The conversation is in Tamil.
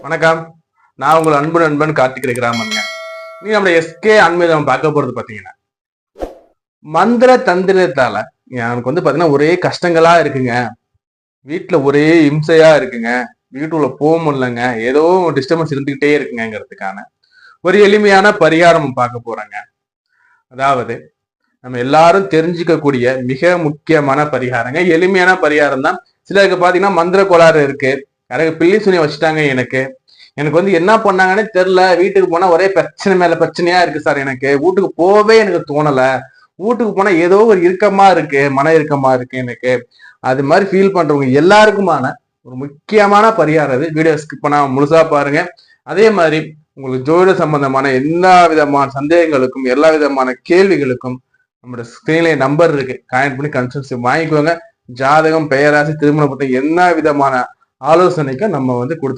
வணக்கம். நான் உங்கள் அன்பு நண்பன் கார்த்திக் கிராமங்க. நீ நம்ம எஸ்கே ஆன்மீகம் நம்ம பார்க்க போறது பாத்தீங்கன்னா, மந்திர தந்திரத்தால எனக்கு பாத்தீங்கன்னா ஒரே கஷ்டங்களா இருக்குங்க. வீட்டுல ஒரே இம்சையா இருக்குங்க. வீட்டுக்குள்ள போக முடியலங்க. ஏதோ டிஸ்டர்பன்ஸ் இருந்துகிட்டே இருக்குங்கிறதுக்கான ஒரு எளிமையான பரிகாரம் பார்க்க போறேங்க. அதாவது நம்ம எல்லாரும் தெரிஞ்சுக்கக்கூடிய மிக முக்கியமான பரிகாரங்க. எளிமையான பரிகாரம் தான். சிலருக்கு பாத்தீங்கன்னா மந்திர கோளாறு இருக்கு. யாராவது பில்லி சுனியை வச்சுட்டாங்க. எனக்கு என்ன பண்ணாங்கன்னே தெரியல. வீட்டுக்கு போனா ஒரே பிரச்சனை மேல பிரச்சனையா இருக்கு சார். எனக்கு வீட்டுக்கு போவே எனக்கு தோணல. வீட்டுக்கு போனா ஏதோ ஒரு இறுக்கமா இருக்கு, மன இறுக்கமா இருக்கு எனக்கு. அது மாதிரி ஃபீல் பண்றவங்க எல்லாருக்குமான ஒரு முக்கியமான பரிகாரம் இது. வீடியோ ஸ்கிப் பண்ணா முழுசா பாருங்க. அதே மாதிரி உங்களுக்கு ஜோதிட சம்பந்தமான எல்லா விதமான சந்தேகங்களுக்கும், எல்லா விதமான கேள்விகளுக்கும் நம்மளோட ஸ்கிரீன்ல நம்பர் இருக்கு. கான்டாக்ட் பண்ணி கன்சல்டேஷன் வாங்கிக்கோங்க. ஜாதகம், பெயராசி, திருமணம் பத்தி என்ன விதமான ஆலோசனைக்கும் நம்ம கொடுத்து